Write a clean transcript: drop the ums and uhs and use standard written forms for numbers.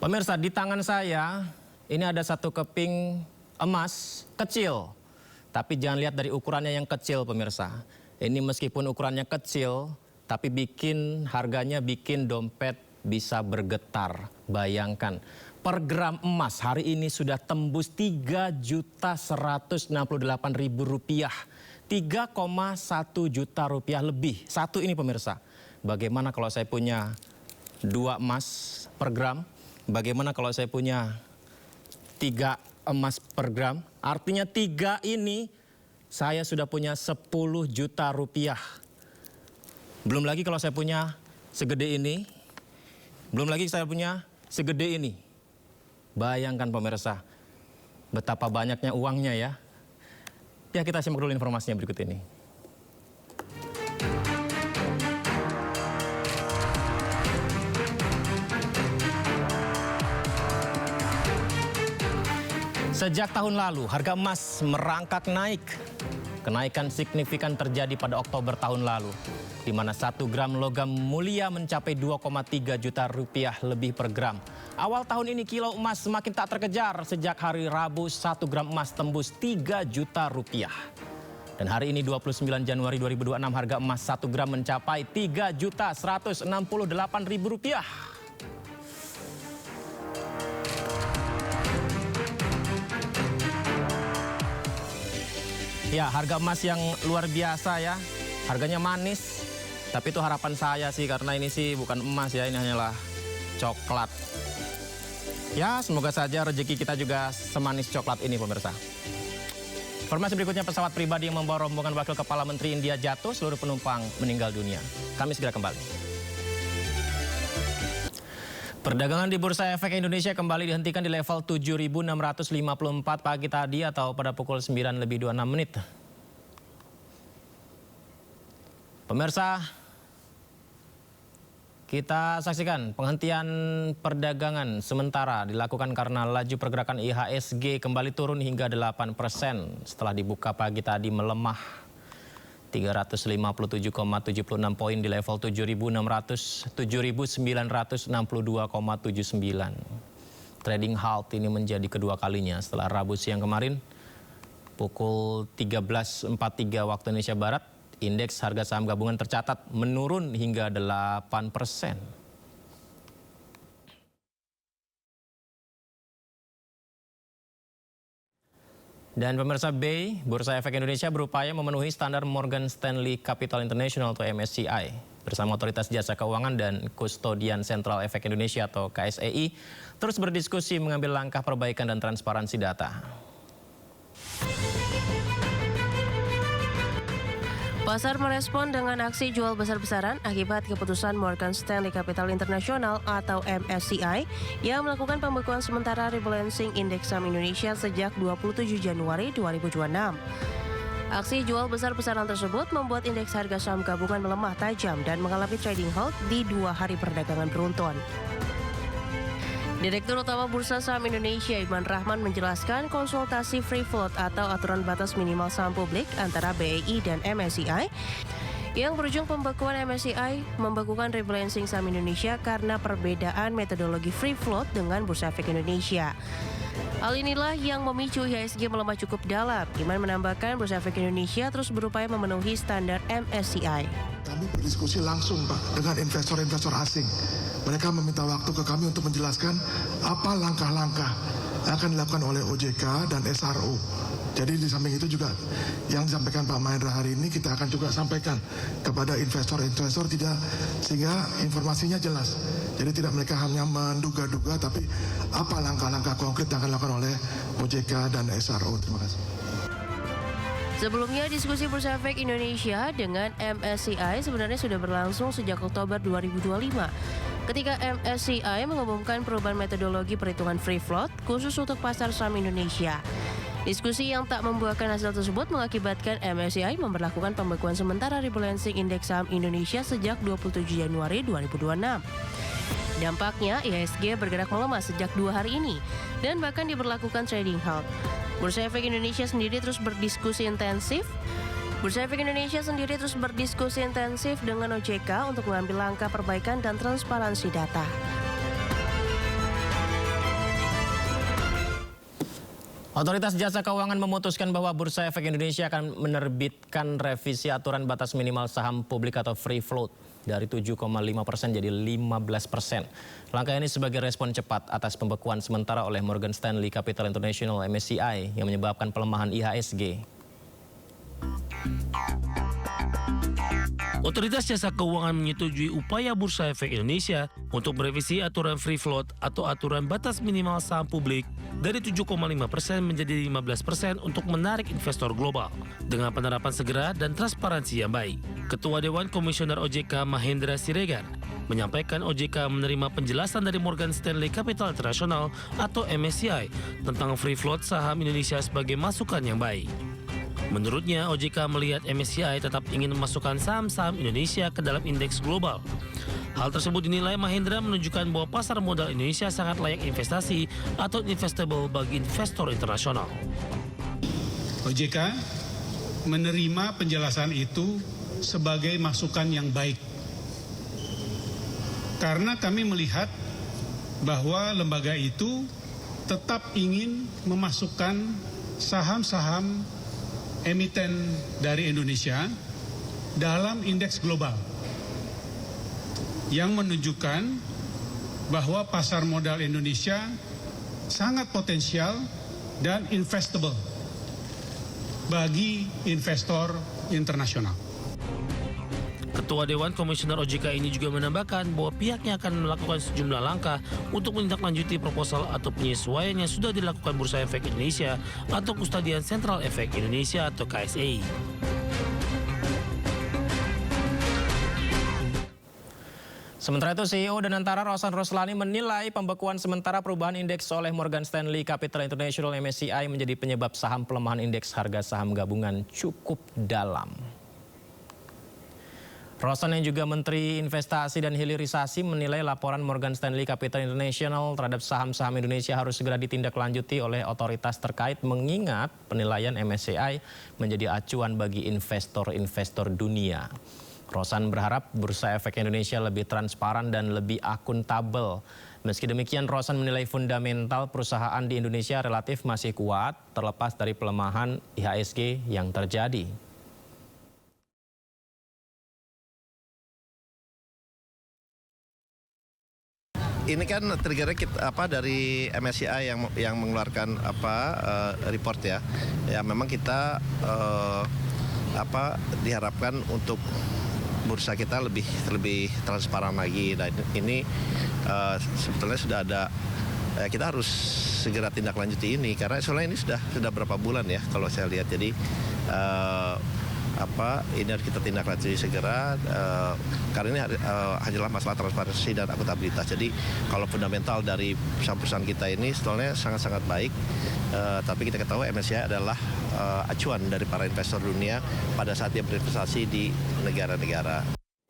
Pemirsa, di tangan saya ini ada satu keping emas kecil. Tapi jangan lihat dari ukurannya yang kecil, pemirsa. Ini meskipun ukurannya kecil, tapi harganya bikin dompet bisa bergetar. Bayangkan, per gram emas hari ini sudah tembus Rp3.168.000. 3,1 juta rupiah lebih. Satu ini pemirsa. Bagaimana kalau saya punya 2 emas per gram? Bagaimana kalau saya punya 3 emas per gram? Artinya 3 ini saya sudah punya 10 juta rupiah. Belum lagi kalau saya punya segede ini. Belum lagi saya punya segede ini. Bayangkan pemirsa, betapa banyaknya uangnya ya. Ya, kita simak dulu informasinya berikut ini. Sejak tahun lalu, harga emas merangkak naik. Kenaikan signifikan terjadi pada Oktober tahun lalu, di mana 1 gram logam mulia mencapai 2,3 juta rupiah lebih per gram. Awal tahun ini kilo emas semakin tak terkejar sejak hari Rabu 1 gram emas tembus 3 juta rupiah. Dan hari ini 29 Januari 2026 harga emas 1 gram mencapai 3.168.000 rupiah. Ya, harga emas yang luar biasa ya. Harganya manis. Tapi itu harapan saya sih, karena ini sih bukan emas ya, ini hanyalah coklat. Ya, semoga saja rezeki kita juga semanis coklat ini pemirsa. Informasi berikutnya, pesawat pribadi yang membawa rombongan Wakil Kepala Menteri India jatuh, seluruh penumpang meninggal dunia. Kami segera kembali. Perdagangan di Bursa Efek Indonesia kembali dihentikan di level 7.654 pagi tadi atau pada pukul 9:26. Pemirsa, kita saksikan penghentian perdagangan sementara dilakukan karena laju pergerakan IHSG kembali turun hingga 8% setelah dibuka pagi tadi melemah 357,76 poin di level 7.962,79. Trading halt ini menjadi kedua kalinya setelah Rabu siang kemarin pukul 13.43 waktu Indonesia Barat. Indeks harga saham gabungan tercatat menurun hingga 8%. Dan pemirsa, BEI, Bursa Efek Indonesia berupaya memenuhi standar Morgan Stanley Capital International atau MSCI bersama Otoritas Jasa Keuangan dan Kustodian Sentral Efek Indonesia atau KSEI terus berdiskusi mengambil langkah perbaikan dan transparansi data. Pasar merespon dengan aksi jual besar-besaran akibat keputusan Morgan Stanley Capital International atau MSCI yang melakukan pembekuan sementara rebalancing indeks saham Indonesia sejak 27 Januari 2026. Aksi jual besar-besaran tersebut membuat indeks harga saham gabungan melemah tajam dan mengalami trading halt di 2 hari perdagangan beruntun. Direktur Utama Bursa Saham Indonesia Iman Rahman menjelaskan konsultasi free float atau aturan batas minimal saham publik antara BEI dan MSCI yang berujung pembekuan MSCI membekukan rebalancing saham Indonesia karena perbedaan metodologi free float dengan Bursa Efek Indonesia. Hal inilah yang memicu IHSG melemah cukup dalam. Iman menambahkan Bursa Efek Indonesia terus berupaya memenuhi standar MSCI. Kami berdiskusi langsung Pak dengan investor-investor asing. Mereka meminta waktu ke kami untuk menjelaskan apa langkah-langkah yang akan dilakukan oleh OJK dan SRO. Jadi di samping itu juga yang disampaikan Pak Mahendra hari ini kita akan juga sampaikan kepada investor-investor sehingga informasinya jelas. Jadi tidak mereka hanya menduga-duga, tapi apa langkah-langkah konkret yang akan dilakukan oleh OJK dan SRO. Terima kasih. Sebelumnya, diskusi Bursa Efek Indonesia dengan MSCI sebenarnya sudah berlangsung sejak Oktober 2025. Ketika MSCI mengumumkan perubahan metodologi perhitungan free float khusus untuk pasar saham Indonesia. Diskusi yang tak membuahkan hasil tersebut mengakibatkan MSCI memberlakukan pembekuan sementara rebalancing indeks saham Indonesia sejak 27 Januari 2026. Dampaknya, IHSG bergerak melemah sejak 2 hari ini dan bahkan diberlakukan trading halt. Bursa Efek Indonesia sendiri terus berdiskusi intensif dengan OJK untuk mengambil langkah perbaikan dan transparansi data. Otoritas Jasa Keuangan memutuskan bahwa Bursa Efek Indonesia akan menerbitkan revisi aturan batas minimal saham publik atau free float dari 7,5% jadi 15%. Langkah ini sebagai respon cepat atas pembekuan sementara oleh Morgan Stanley Capital International (MSCI) yang menyebabkan pelemahan IHSG. Otoritas Jasa Keuangan menyetujui upaya Bursa Efek Indonesia untuk merevisi aturan free float atau aturan batas minimal saham publik dari 7,5% menjadi 15% untuk menarik investor global dengan penerapan segera dan transparansi yang baik. Ketua Dewan Komisioner OJK Mahendra Siregar menyampaikan OJK menerima penjelasan dari Morgan Stanley Capital International atau MSCI tentang free float saham Indonesia sebagai masukan yang baik. Menurutnya, OJK melihat MSCI tetap ingin memasukkan saham-saham Indonesia ke dalam indeks global. Hal tersebut dinilai Mahendra menunjukkan bahwa pasar modal Indonesia sangat layak investasi atau investable bagi investor internasional. OJK menerima penjelasan itu sebagai masukan yang baik. Karena kami melihat bahwa lembaga itu tetap ingin memasukkan saham-saham emiten dari Indonesia dalam indeks global yang menunjukkan bahwa pasar modal Indonesia sangat potensial dan investable bagi investor internasional. Ketua Dewan Komisioner OJK ini juga menambahkan bahwa pihaknya akan melakukan sejumlah langkah untuk menindaklanjuti proposal atau penyesuaian yang sudah dilakukan Bursa Efek Indonesia atau Kustodian Sentral Efek Indonesia atau KSEI. Sementara itu, CEO Danantara Roshan Roslani menilai pembekuan sementara perubahan indeks oleh Morgan Stanley Capital International (MSCI) menjadi penyebab saham pelemahan indeks harga saham gabungan cukup dalam. Roshan yang juga Menteri Investasi dan Hilirisasi menilai laporan Morgan Stanley Capital International terhadap saham-saham Indonesia harus segera ditindaklanjuti oleh otoritas terkait mengingat penilaian MSCI menjadi acuan bagi investor-investor dunia. Roshan berharap Bursa Efek Indonesia lebih transparan dan lebih akuntabel. Meski demikian, Roshan menilai fundamental perusahaan di Indonesia relatif masih kuat terlepas dari pelemahan IHSG yang terjadi. Ini kan triggernya dari MSCI yang mengeluarkan report ya. Ya memang kita diharapkan untuk bursa kita lebih transparan lagi. Dan ini sebetulnya sudah ada kita harus segera tindak lanjuti ini karena soalnya ini sudah berapa bulan ya kalau saya lihat. Jadi ini harus kita tindak lanjuti segera karena ini hanyalah masalah transparansi dan akuntabilitas. Jadi kalau fundamental dari perusahaan kita ini sebetulnya sangat-sangat baik, tapi kita ketahui MSCI adalah acuan dari para investor dunia pada saat dia berinvestasi di negara-negara